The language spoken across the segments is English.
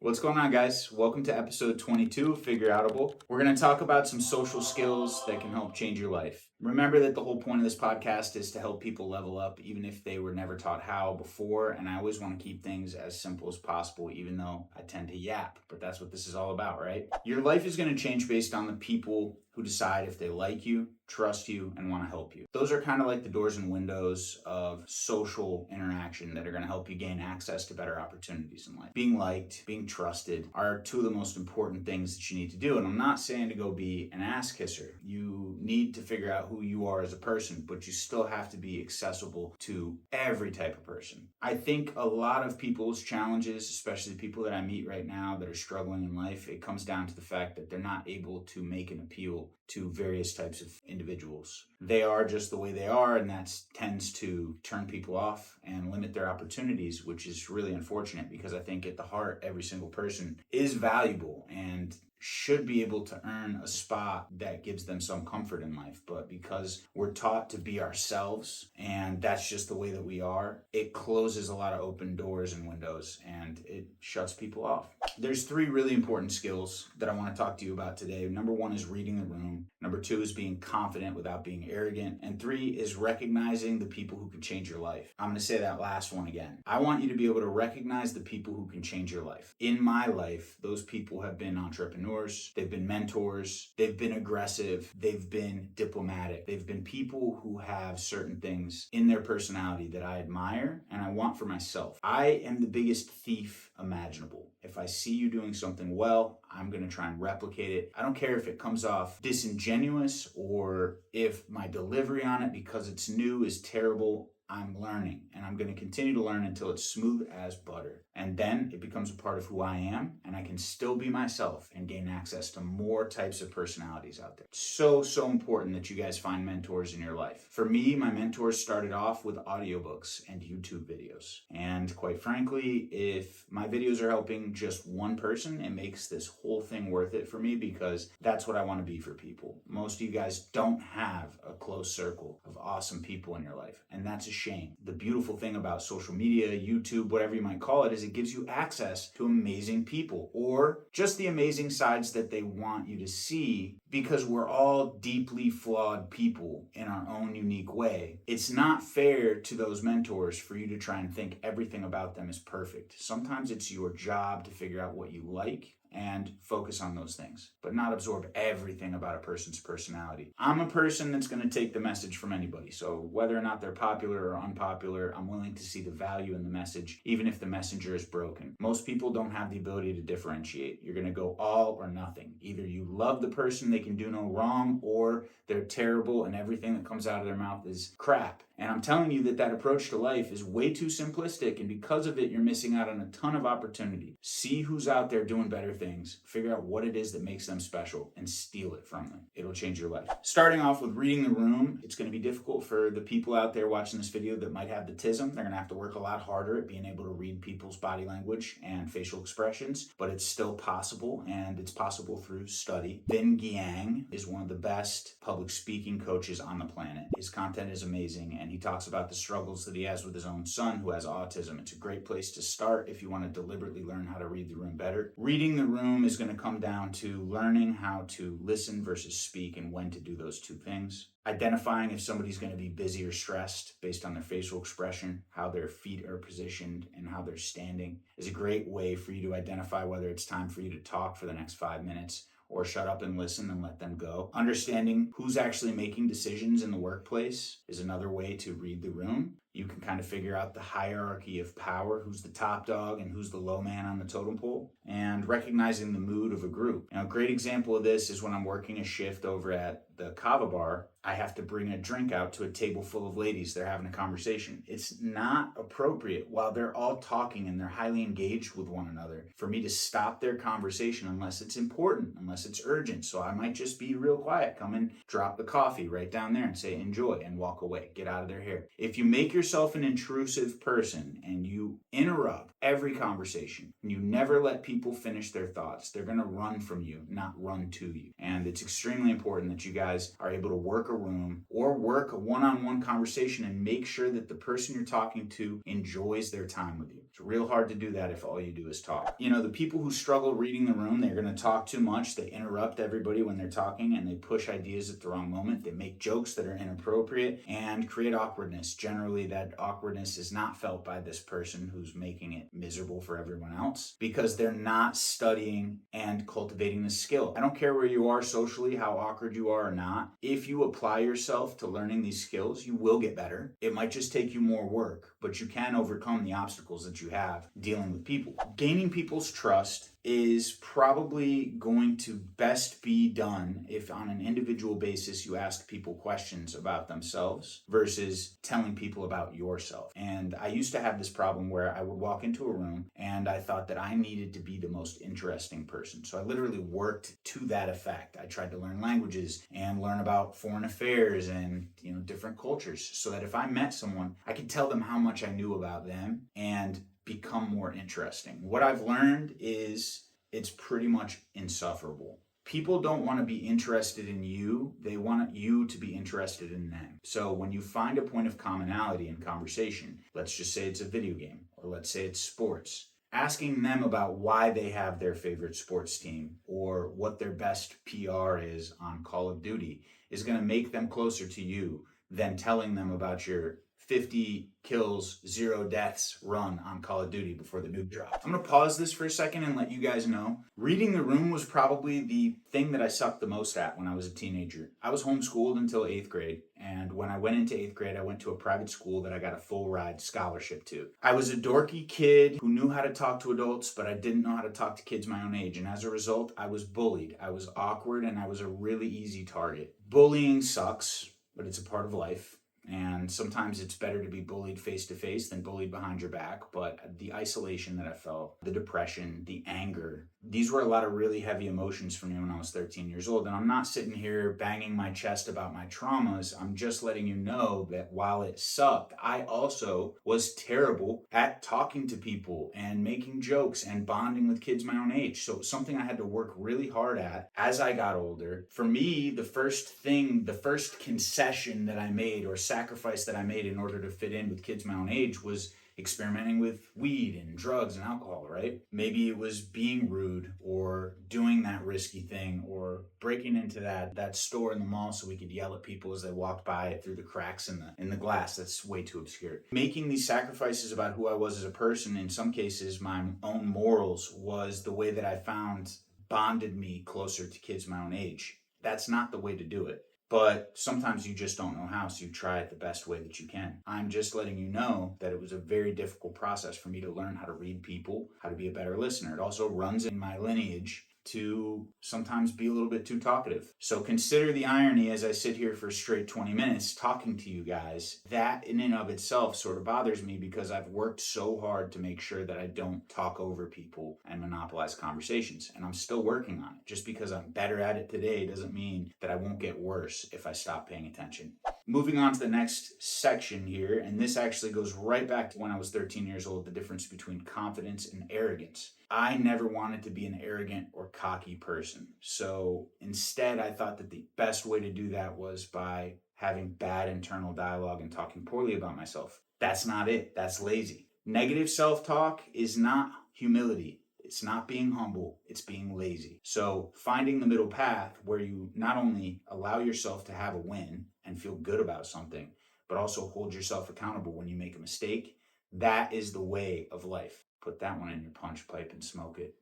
What's going on, guys? Welcome to episode 22 of Figureoutable. We're going to talk about some social skills that can help change your life. Remember that the whole point of this podcast is to help people level up, even if they were never taught how before. And I always want to keep things as simple as possible, even though I tend to yap. But that's what this is all about, right? Your life is going to change based on the people who decide if they like you, trust you, and want to help you. Those are kind of like the doors and windows of social interaction that are going to help you gain access to better opportunities in life. Being liked, being trusted are two of the most important things that you need to do. And I'm not saying to go be an ass kisser. You need to figure out who you are as a person, but you still have to be accessible to every type of person. I think a lot of people's challenges, especially the people that I meet right now that are struggling in life, it comes down to the fact that they're not able to make an appeal to various types of individuals. They are just the way they are, and that tends to turn people off and limit their opportunities, which is really unfortunate because I think at the heart, every single person is valuable and should be able to earn a spot that gives them some comfort in life. But because we're taught to be ourselves and that's just the way that we are, it closes a lot of open doors and windows and it shuts people off. There's three really important skills that I want to talk to you about today. Number one is reading the room. Number two is being confident without being arrogant. And three is recognizing the people who can change your life. I'm going to say that last one again. I want you to be able to recognize the people who can change your life. In my life, those people have been entrepreneurs, they've been mentors, they've been aggressive, they've been diplomatic, they've been people who have certain things in their personality that I admire and I want for myself. I am the biggest thief imaginable. If I see you doing something well, I'm going to try and replicate it. I don't care if it comes off disingenuous or if my delivery on it because it's new is terrible. I'm learning and I'm going to continue to learn until it's smooth as butter. And then it becomes a part of who I am and I can still be myself and gain access to more types of personalities out there. So important that you guys find mentors in your life. For me, my mentors started off with audiobooks and YouTube videos. And quite frankly, if my videos are helping just one person, it makes this whole thing worth it for me because that's what I want to be for people. Most of you guys don't have a close circle of awesome people in your life. And that's a shame. The beautiful thing about social media, YouTube, whatever you might call it, is it gives you access to amazing people or just the amazing sides that they want you to see because we're all deeply flawed people in our own unique way. It's not fair to those mentors for you to try and think everything about them is perfect. Sometimes it's your job to figure out what you like and focus on those things, but not absorb everything about a person's personality. I'm a person that's going to take the message from anybody. So whether or not they're popular or unpopular, I'm willing to see the value in the message, even if the messenger is broken. Most people don't have the ability to differentiate. You're going to go all or nothing. Either you love the person, they can do no wrong, or they're terrible and everything that comes out of their mouth is crap. And I'm telling you that approach to life is way too simplistic, and because of it, you're missing out on a ton of opportunity. See who's out there doing better things, figure out what it is that makes them special, and steal it from them. It'll change your life. Starting off with reading the room, it's going to be difficult for the people out there watching this video that might have the tism. They're going to have to work a lot harder at being able to read people's body language and facial expressions, but it's still possible, and it's possible through study. Vin Giang is one of the best public speaking coaches on the planet. His content is amazing, and he talks about the struggles that he has with his own son who has autism. It's a great place to start if you want to deliberately learn how to read the room better. Reading the room is going to come down to learning how to listen versus speak and when to do those two things. Identifying if somebody's going to be busy or stressed based on their facial expression, how their feet are positioned, and how they're standing is a great way for you to identify whether it's time for you to talk for the next 5 minutes or shut up and listen and let them go. Understanding who's actually making decisions in the workplace is another way to read the room. You can kind of figure out the hierarchy of power, who's the top dog and who's the low man on the totem pole, and recognizing the mood of a group. Now, a great example of this is when I'm working a shift over at the Kava bar, I have to bring a drink out to a table full of ladies. They're having a conversation. It's not appropriate while they're all talking and they're highly engaged with one another for me to stop their conversation unless it's important, unless it's urgent. So I might just be real quiet, come and drop the coffee right down there and say enjoy and walk away, get out of their hair. If you make yourself an intrusive person and you interrupt every conversation and you never let people finish their thoughts, they're going to run from you, not run to you. And it's extremely important that you guys are able to work a room or work a one-on-one conversation and make sure that the person you're talking to enjoys their time with you. It's real hard to do that if all you do is talk. The people who struggle reading the room, they're going to talk too much. They interrupt everybody when they're talking, and they push ideas at the wrong moment. They make jokes that are inappropriate and create awkwardness. Generally, that awkwardness is not felt by this person who's making it miserable for everyone else because they're not studying and cultivating the skill. I don't care where you are socially, how awkward you are or not. If you apply yourself to learning these skills, you will get better. It might just take you more work, but you can overcome the obstacles that you have dealing with people. Gaining people's trust is probably going to best be done if on an individual basis you ask people questions about themselves versus telling people about yourself. And I used to have this problem where I would walk into a room and I thought that I needed to be the most interesting person. So I literally worked to that effect. I tried to learn languages and learn about foreign affairs and different cultures so that if I met someone, I could tell them how much I knew about them and become more interesting. What I've learned is it's pretty much insufferable. People don't want to be interested in you. They want you to be interested in them. So when you find a point of commonality in conversation, let's just say it's a video game, or let's say it's sports, asking them about why they have their favorite sports team or what their best PR is on Call of Duty is going to make them closer to you than telling them about your 50 kills, 0 deaths run on Call of Duty before the nuke dropped. I'm going to pause this for a second and let you guys know. Reading the room was probably the thing that I sucked the most at when I was a teenager. I was homeschooled until 8th grade, and when I went into 8th grade, I went to a private school that I got a full ride scholarship to. I was a dorky kid who knew how to talk to adults, but I didn't know how to talk to kids my own age, and as a result, I was bullied. I was awkward, and I was a really easy target. Bullying sucks, but it's a part of life. And sometimes it's better to be bullied face to face than bullied behind your back. But the isolation that I felt, the depression, the anger, these were a lot of really heavy emotions for me when I was 13 years old. And I'm not sitting here banging my chest about my traumas. I'm just letting you know that while it sucked, I also was terrible at talking to people and making jokes and bonding with kids my own age. So it was something I had to work really hard at as I got older. For me, the first concession that I made or sacrifice that I made in order to fit in with kids my own age was experimenting with weed and drugs and alcohol, right? Maybe it was being rude or doing that risky thing or breaking into that store in the mall so we could yell at people as they walked by it through the cracks in the glass. That's way too obscure. Making these sacrifices about who I was as a person, in some cases my own morals, was the way that I found bonded me closer to kids my own age. That's not the way to do it. But sometimes you just don't know how, so you try it the best way that you can. I'm just letting you know that it was a very difficult process for me to learn how to read people, how to be a better listener. It also runs in my lineage to sometimes be a little bit too talkative. So consider the irony as I sit here for a straight 20 minutes talking to you guys. That in and of itself sort of bothers me because I've worked so hard to make sure that I don't talk over people and monopolize conversations. And I'm still working on it. Just because I'm better at it today doesn't mean that I won't get worse if I stop paying attention. Moving on to the next section here, and this actually goes right back to when I was 13 years old, the difference between confidence and arrogance. I never wanted to be an arrogant or cocky person. So instead, I thought that the best way to do that was by having bad internal dialogue and talking poorly about myself. That's not it. That's lazy. Negative self-talk is not humility. It's not being humble. It's being lazy. So finding the middle path where you not only allow yourself to have a win and feel good about something, but also hold yourself accountable when you make a mistake, that is the way of life. Put that one in your punch pipe and smoke it.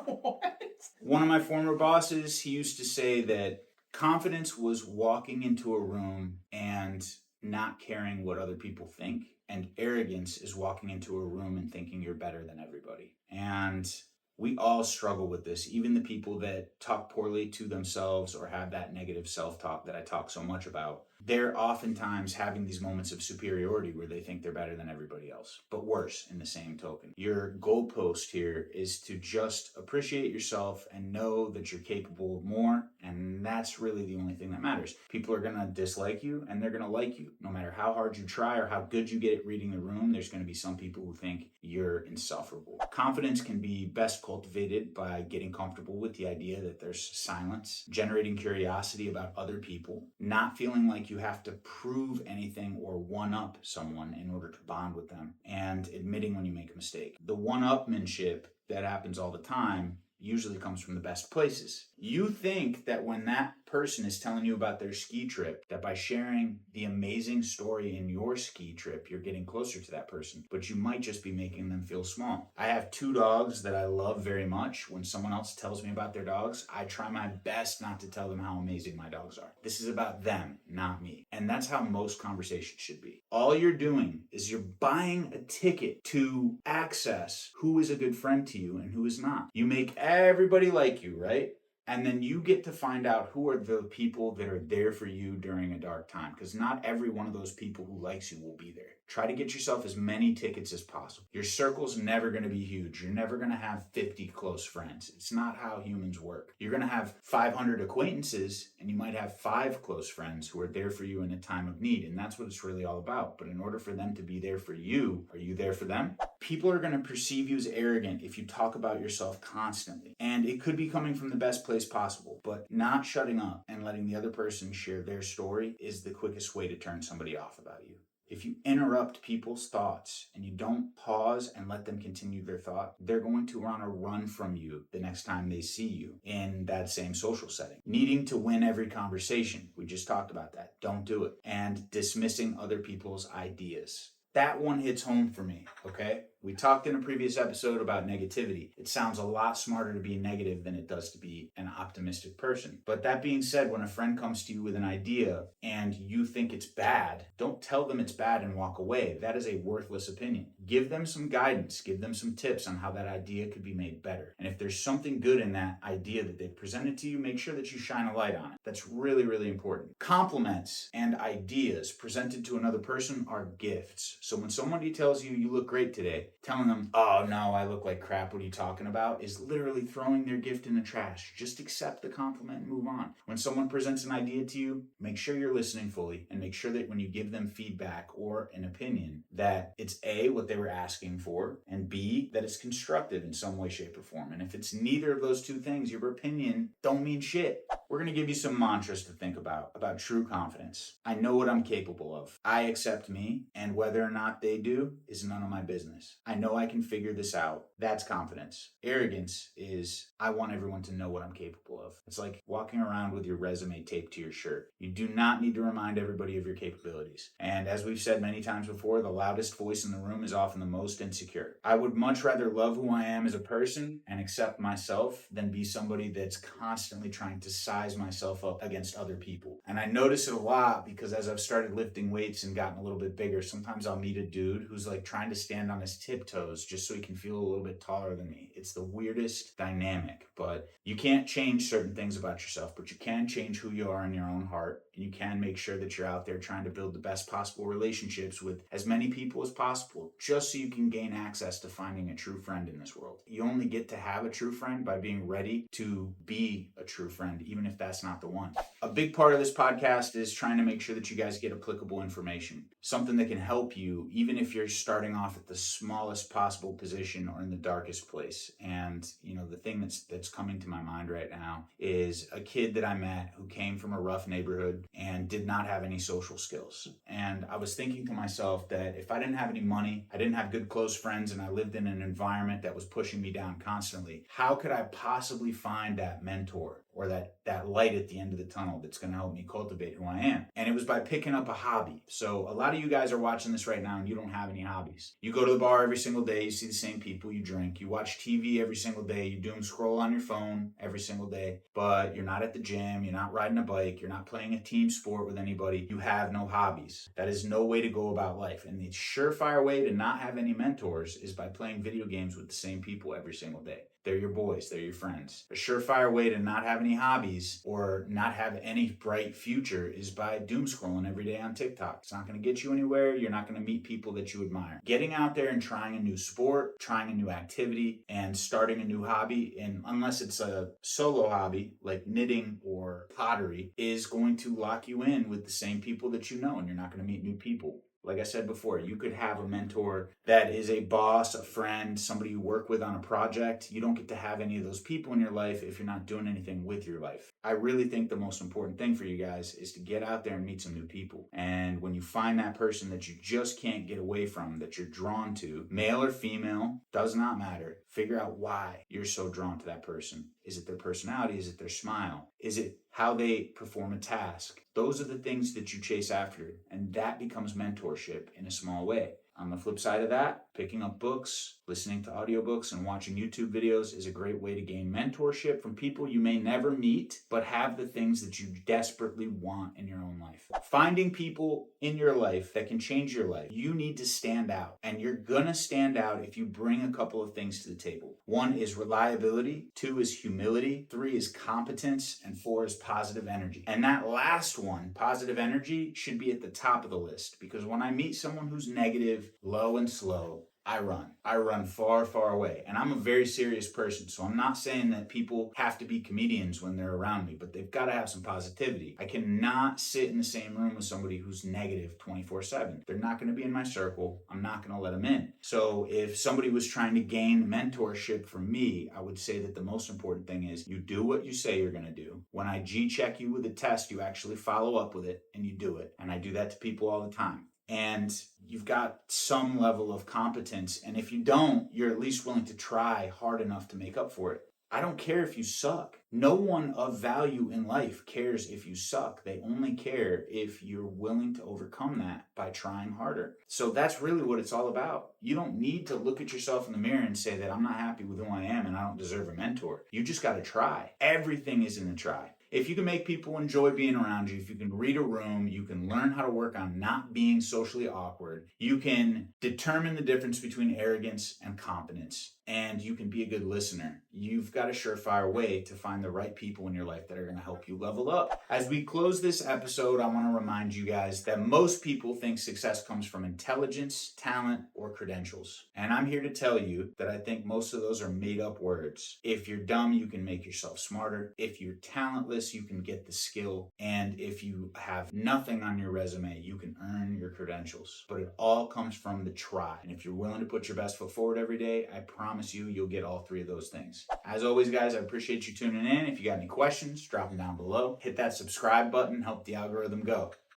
What? One of my former bosses, he used to say that confidence was walking into a room and not caring what other people think. And arrogance is walking into a room and thinking you're better than everybody. And we all struggle with this. Even the people that talk poorly to themselves or have that negative self-talk that I talk so much about, they're oftentimes having these moments of superiority where they think they're better than everybody else, but worse in the same token. Your goalpost here is to just appreciate yourself and know that you're capable of more, and that's really the only thing that matters. People are going to dislike you and they're going to like you. No matter how hard you try or how good you get at reading the room, there's going to be some people who think you're insufferable. Confidence can be best cultivated by getting comfortable with the idea that there's silence, generating curiosity about other people, not feeling like you you have to prove anything or one up someone in order to bond with them, and admitting when you make a mistake. The one-upmanship that happens all the time usually comes from the best places. You think that when that person is telling you about their ski trip, that by sharing the amazing story in your ski trip, you're getting closer to that person, but you might just be making them feel small. I have 2 dogs that I love very much. When someone else tells me about their dogs, I try my best not to tell them how amazing my dogs are. This is about them, not me. And that's how most conversations should be. All you're doing is you're buying a ticket to access who is a good friend to you and who is not. You make everybody like you, right? And then you get to find out who are the people that are there for you during a dark time, because not every one of those people who likes you will be there. Try to get yourself as many tickets as possible. Your circle's never going to be huge. You're never going to have 50 close friends. It's not how humans work. You're going to have 500 acquaintances, and you might have 5 close friends who are there for you in a time of need. And that's what it's really all about. But in order for them to be there for you, are you there for them? People are going to perceive you as arrogant if you talk about yourself constantly. And it could be coming from the best place possible, but not shutting up and letting the other person share their story is the quickest way to turn somebody off about you. If you interrupt people's thoughts and you don't pause and let them continue their thought, they're going to want to run from you the next time they see you in that same social setting. Needing to win every conversation. We just talked about that. Don't do it. And dismissing other people's ideas. That one hits home for me, okay? We talked in a previous episode about negativity. It sounds a lot smarter to be negative than it does to be an optimistic person. But that being said, when a friend comes to you with an idea and you think it's bad, don't tell them it's bad and walk away. That is a worthless opinion. Give them some guidance. Give them some tips on how that idea could be made better. And if there's something good in that idea that they've presented to you, make sure that you shine a light on it. That's really, really important. Compliments and ideas presented to another person are gifts. So when somebody tells you you look great today, telling them, oh no, I look like crap, what are you talking about, is literally throwing their gift in the trash. Just accept the compliment and move on. When someone presents an idea to you, make sure you're listening fully and make sure that when you give them feedback or an opinion, that it's A, what they were asking for, and B, that it's constructive in some way, shape, or form. And if it's neither of those 2 things, your opinion don't mean shit. We're going to give you some mantras to think about true confidence. I know what I'm capable of. I accept me, and whether or not they do is none of my business. I know I can figure this out. That's confidence. Arrogance is, I want everyone to know what I'm capable of. It's like walking around with your resume taped to your shirt. You do not need to remind everybody of your capabilities. And as we've said many times before, the loudest voice in the room is often the most insecure. I would much rather love who I am as a person and accept myself than be somebody that's constantly trying to size myself up against other people. And I notice it a lot because as I've started lifting weights and gotten a little bit bigger, sometimes I'll meet a dude who's like trying to stand on his tiptoes just so he can feel a little bit taller than me. It's the weirdest dynamic, but you can't change certain things about yourself, but you can change who you are in your own heart. And you can make sure that you're out there trying to build the best possible relationships with as many people as possible, just so you can gain access to finding a true friend in this world. You only get to have a true friend by being ready to be a true friend, even if that's not the one. A big part of this podcast is trying to make sure that you guys get applicable information, something that can help you, even if you're starting off at the smallest possible position or in the darkest place. And, the thing that's coming to my mind right now is a kid that I met who came from a rough neighborhood and did not have any social skills. And I was thinking to myself that if I didn't have any money, I didn't have good close friends, and I lived in an environment that was pushing me down constantly, how could I possibly find that mentor or that light at the end of the tunnel that's going to help me cultivate who I am? And it was by picking up a hobby. So a lot of you guys are watching this right now and you don't have any hobbies. You go to the bar every single day, you see the same people, you drink, you watch TV every single day, you doom scroll on your phone every single day, but you're not at the gym, you're not riding a bike, you're not playing a team sport with anybody, you have no hobbies. That is no way to go about life. And the surefire way to not have any mentors is by playing video games with the same people every single day. They're your boys, they're your friends. A surefire way to not have any hobbies or not have any bright future is by doom scrolling every day on TikTok. It's not going to get you anywhere. You're not going to meet people that you admire. Getting out there and trying a new sport, trying a new activity, and starting a new hobby, and unless it's a solo hobby like knitting or pottery, is going to lock you in with the same people that you know, and you're not going to meet new people. Like I said before, you could have a mentor that is a boss, a friend, somebody you work with on a project. You don't get to have any of those people in your life if you're not doing anything with your life. I really think the most important thing for you guys is to get out there and meet some new people. And when you find that person that you just can't get away from, that you're drawn to, male or female, does not matter. Figure out why you're so drawn to that person. Is it their personality? Is it their smile? Is it how they perform a task? Those are the things that you chase after, and that becomes mentorship in a small way. On the flip side of that, picking up books, listening to audiobooks, and watching YouTube videos is a great way to gain mentorship from people you may never meet, but have the things that you desperately want in your own life. Finding people in your life that can change your life, you need to stand out. And you're gonna stand out if you bring a couple of things to the table. 1 is reliability, 2 is humility, 3 is competence, and 4 is positive energy. And that last one, positive energy, should be at the top of the list, because when I meet someone who's negative, low and slow, I run. I run far, far away. And I'm a very serious person. So I'm not saying that people have to be comedians when they're around me, but they've got to have some positivity. I cannot sit in the same room with somebody who's negative 24/7. They're not going to be in my circle. I'm not going to let them in. So if somebody was trying to gain mentorship from me, I would say that the most important thing is you do what you say you're going to do. When I G-check you with a test, you actually follow up with it and you do it. And I do that to people all the time. And you've got some level of competence. And if you don't, you're at least willing to try hard enough to make up for it. I don't care if you suck. No one of value in life cares if you suck. They only care if you're willing to overcome that by trying harder. So that's really what it's all about. You don't need to look at yourself in the mirror and say that I'm not happy with who I am and I don't deserve a mentor. You just got to try. Everything is in the try. If you can make people enjoy being around you, if you can read a room, you can learn how to work on not being socially awkward, you can determine the difference between arrogance and competence, and you can be a good listener. You've got a surefire way to find the right people in your life that are going to help you level up. As we close this episode, I want to remind you guys that most people think success comes from intelligence, talent, or credentials. And I'm here to tell you that I think most of those are made up words. If you're dumb, you can make yourself smarter. If you're talentless, you can get the skill. And if you have nothing on your resume, you can earn your credentials. But it all comes from the try. And if you're willing to put your best foot forward every day, I promise you, you'll get all 3 of those things. As always, guys, I appreciate you tuning in. If you got any questions, drop them down below. Hit that subscribe button, help the algorithm go.